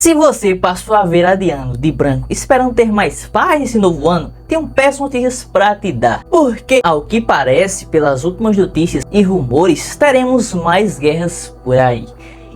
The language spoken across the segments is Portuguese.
Se você passou a virada de ano de branco esperando ter mais paz nesse novo ano, tenho péssimas notícias para te dar. Porque, ao que parece, pelas últimas notícias e rumores, teremos mais guerras por aí.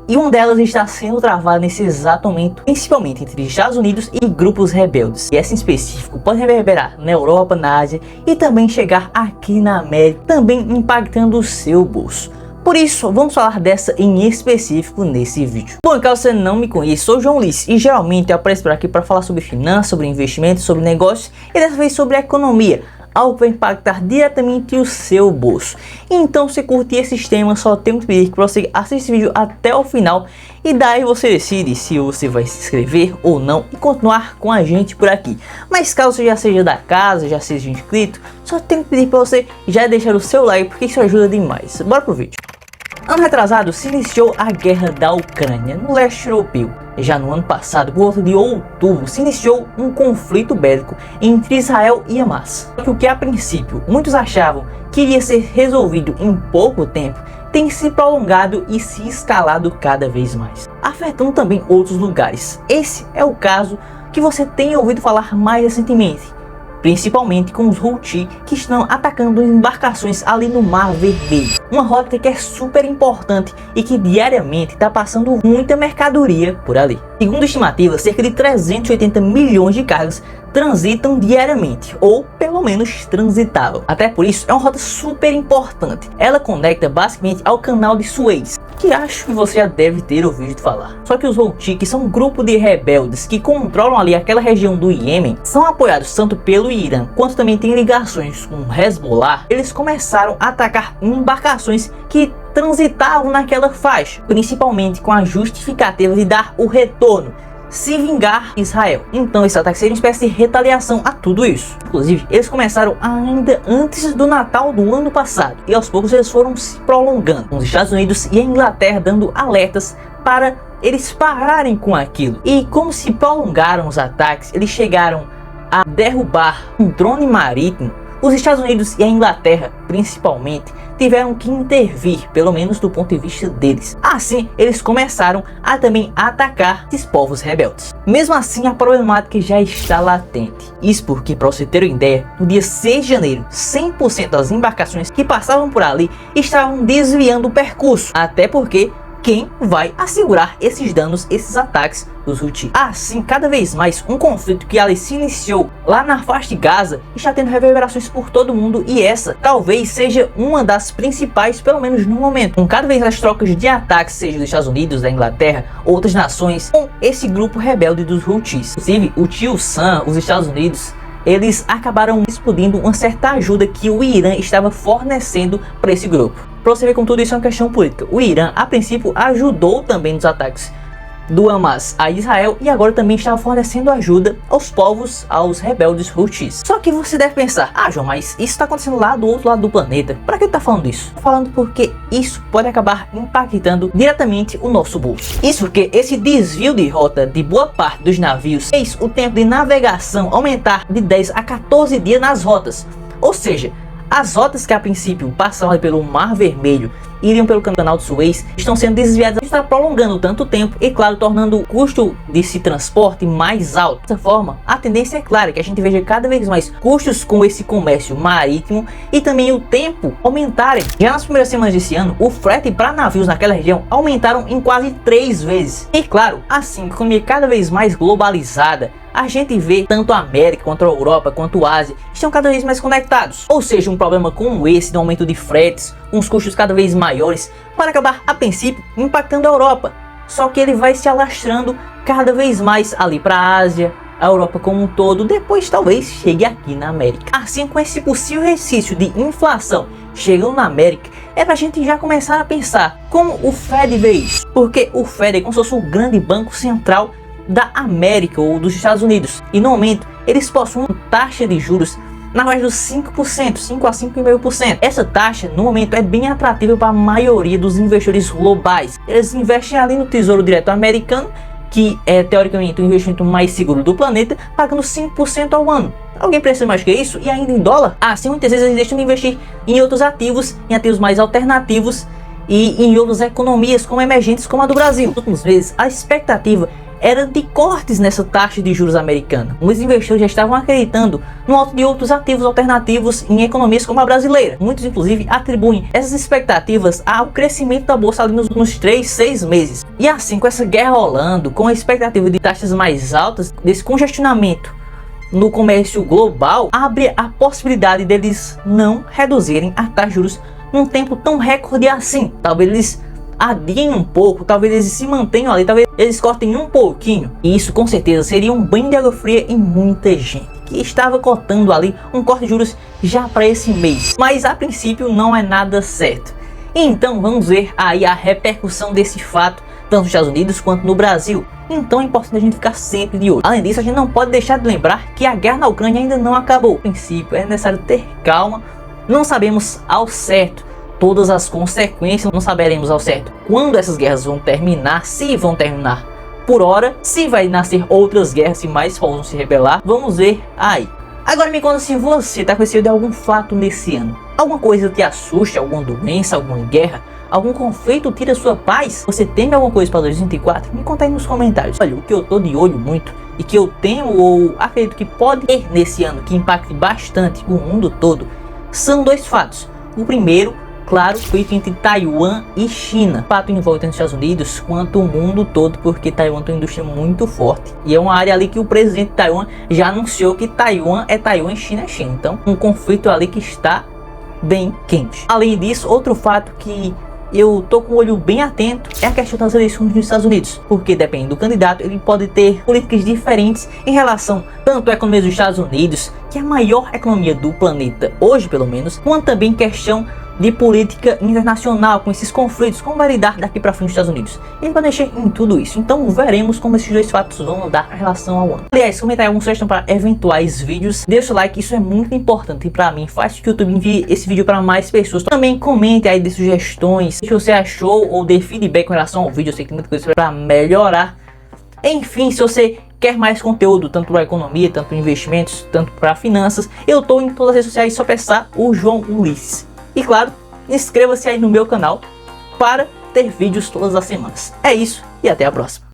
E uma delas está sendo travada nesse exato momento, principalmente entre Estados Unidos e grupos rebeldes. E essa em específico pode reverberar na Europa, na Ásia e também chegar aqui na América, também impactando o seu bolso. Por isso, vamos falar dessa em específico nesse vídeo. Bom, caso você não me conheça, sou João Ulisses e geralmente eu apareço por aqui para falar sobre finanças, sobre investimentos, sobre negócios e dessa vez sobre economia, algo que vai impactar diretamente o seu bolso. Então, se curtir esses temas, só tenho que pedir que você assista esse vídeo até o final e daí você decide se você vai se inscrever ou não e continuar com a gente por aqui. Mas caso você já seja da casa, já seja inscrito, só tenho que pedir para você já deixar o seu like porque isso ajuda demais. Bora pro vídeo. Ano retrasado se iniciou a guerra da Ucrânia no leste europeu. Já no ano passado, por volta de outubro, se iniciou um conflito bélico entre Israel e Hamas. O que a princípio muitos achavam que iria ser resolvido em pouco tempo, tem se prolongado e se escalado cada vez mais, afetando também outros lugares. Esse é o caso que você tem ouvido falar mais recentemente, principalmente com os Houthi que estão atacando embarcações ali no Mar Vermelho. Uma rota que é super importante e que diariamente está passando muita mercadoria por ali. Segundo estimativas, cerca de 380 milhões de cargas transitam diariamente, ou pelo menos transitavam. Até por isso é uma rota super importante. Ela conecta basicamente ao canal de Suez, que acho que você já deve ter ouvido falar. Só que os Houthi, que são um grupo de rebeldes que controlam ali aquela região do Iêmen, são apoiados tanto pelo Irã quanto também tem ligações com o Hezbollah. Eles começaram a atacar embarcações que transitavam naquela faixa, principalmente com a justificativa de dar o retorno, se vingar Israel. Então esse ataque seria uma espécie de retaliação a tudo isso. Inclusive, eles começaram ainda antes do Natal do ano passado e aos poucos eles foram se prolongando, com os Estados Unidos e a Inglaterra dando alertas para eles pararem com aquilo. E como se prolongaram os ataques, eles chegaram a derrubar um drone marítimo. Os Estados Unidos e a Inglaterra, principalmente, tiveram que intervir, pelo menos do ponto de vista deles. Assim, eles começaram a também atacar esses povos rebeldes. Mesmo assim, a problemática já está latente. Isso porque, para você ter uma ideia, no dia 6 de janeiro, 100% das embarcações que passavam por ali estavam desviando o percurso. Até porque quem vai assegurar esses danos, esses ataques dos Houthi? Assim, cada vez mais, um conflito que ali se iniciou lá na faixa de Gaza está tendo reverberações por todo o mundo e essa talvez seja uma das principais, pelo menos no momento. Com cada vez as trocas de ataques, seja dos Estados Unidos, da Inglaterra, outras nações, com esse grupo rebelde dos Houthis. Inclusive, o tio Sam, os Estados Unidos, eles acabaram explodindo uma certa ajuda que o Irã estava fornecendo para esse grupo. Para você ver como tudo isso é uma questão política. O Irã, a princípio, ajudou também nos ataques do Hamas a Israel e agora também estava fornecendo ajuda aos povos, aos rebeldes Houthis. Só que você deve pensar, João, mas isso está acontecendo lá do outro lado do planeta. Para que eu tá falando isso? Tô falando porque isso pode acabar impactando diretamente o nosso bolso. Isso porque esse desvio de rota de boa parte dos navios fez o tempo de navegação aumentar de 10 a 14 dias nas rotas. Ou seja, as rotas que a princípio passavam pelo Mar Vermelho e iriam pelo canal de Suez estão sendo desviadas, está prolongando tanto tempo e, claro, tornando o custo desse transporte mais alto. Dessa forma, a tendência é clara que a gente veja cada vez mais custos com esse comércio marítimo e também o tempo aumentarem. Já nas primeiras semanas desse ano, o frete para navios naquela região aumentaram em quase 3 vezes. E, claro, assim, com a economia cada vez mais globalizada, a gente vê tanto a América quanto a Europa quanto a Ásia estão cada vez mais conectados. Ou seja, um problema como esse do aumento de fretes, uns custos cada vez maiores, para acabar a princípio impactando a Europa. Só que ele vai se alastrando cada vez mais ali para a Ásia, a Europa como um todo, depois talvez chegue aqui na América. Assim, com esse possível resquício de inflação chegando na América, é pra gente já começar a pensar como o Fed vê isso. Porque o Fed é como se fosse o grande banco central da América ou dos Estados Unidos, e no momento eles possuem uma taxa de juros na base dos 5%, 5 a 5,5%. Essa taxa no momento é bem atrativa para a maioria dos investidores globais. Eles investem ali no Tesouro Direto americano, que é teoricamente o investimento mais seguro do planeta, pagando 5% ao ano. Alguém precisa mais que isso? E ainda em dólar? Assim, muitas vezes eles deixam de investir em outros ativos, em ativos mais alternativos e em outras economias como emergentes como a do Brasil. Nos últimos meses, a expectativa era de cortes nessa taxa de juros americana. Muitos investidores já estavam acreditando no alto de outros ativos alternativos em economias como a brasileira. Muitos inclusive atribuem essas expectativas ao crescimento da bolsa ali nos 3, 6 meses. E assim, com essa guerra rolando, com a expectativa de taxas mais altas, desse congestionamento no comércio global, abre a possibilidade deles não reduzirem a taxa de juros num tempo tão recorde assim. Talvez eles adiem um pouco, talvez eles se mantenham ali, talvez eles cortem um pouquinho. E isso com certeza seria um banho de água fria em muita gente que estava cotando ali um corte de juros já para esse mês. Mas a princípio não é nada certo. Então vamos ver aí a repercussão desse fato, tanto nos Estados Unidos quanto no Brasil. Então é importante a gente ficar sempre de olho. Além disso, a gente não pode deixar de lembrar que a guerra na Ucrânia ainda não acabou. A princípio é necessário ter calma. Não sabemos ao certo todas as consequências, não saberemos ao certo quando essas guerras vão terminar, se vão terminar por hora, se vai nascer outras guerras, se mais povos vão se rebelar. Vamos ver aí. Agora me conta se você está conhecido de algum fato nesse ano. Alguma coisa te assusta, alguma doença, alguma guerra, algum conflito tira sua paz? Você teme alguma coisa para 2024? Me conta aí nos comentários. Olha, o que eu tô de olho muito e que eu temo ou acredito que pode ter nesse ano que impacte bastante o mundo todo são dois fatos. O primeiro, claro, foi entre Taiwan e China. O fato envolve tanto os Estados Unidos quanto o mundo todo, porque Taiwan tem uma indústria muito forte e é uma área ali que o presidente de Taiwan já anunciou que Taiwan é Taiwan e China é China. Então um conflito ali que está bem quente. Além disso, outro fato que eu tô com o olho bem atento é a questão das eleições nos Estados Unidos, porque dependendo do candidato ele pode ter políticas diferentes em relação tanto à economia dos Estados Unidos, que é a maior economia do planeta hoje pelo menos, quanto também questão de política internacional, com esses conflitos, como vai lidar daqui para frente nos Estados Unidos. Ele vai mexer em tudo isso, então veremos como esses dois fatos vão andar em relação ao ano. Aliás, comenta aí alguma sugestão para eventuais vídeos, deixa o like, isso é muito importante para mim, faz com que o YouTube envie esse vídeo para mais pessoas. Também comente aí de sugestões, o que você achou ou dê feedback com relação ao vídeo, eu sei que tem muita coisa para melhorar. Enfim, se você quer mais conteúdo, tanto para economia, tanto para investimentos, tanto para finanças, eu tô em todas as redes sociais, só pensar o João Ulisses. E claro, inscreva-se aí no meu canal para ter vídeos todas as semanas. É isso e até a próxima.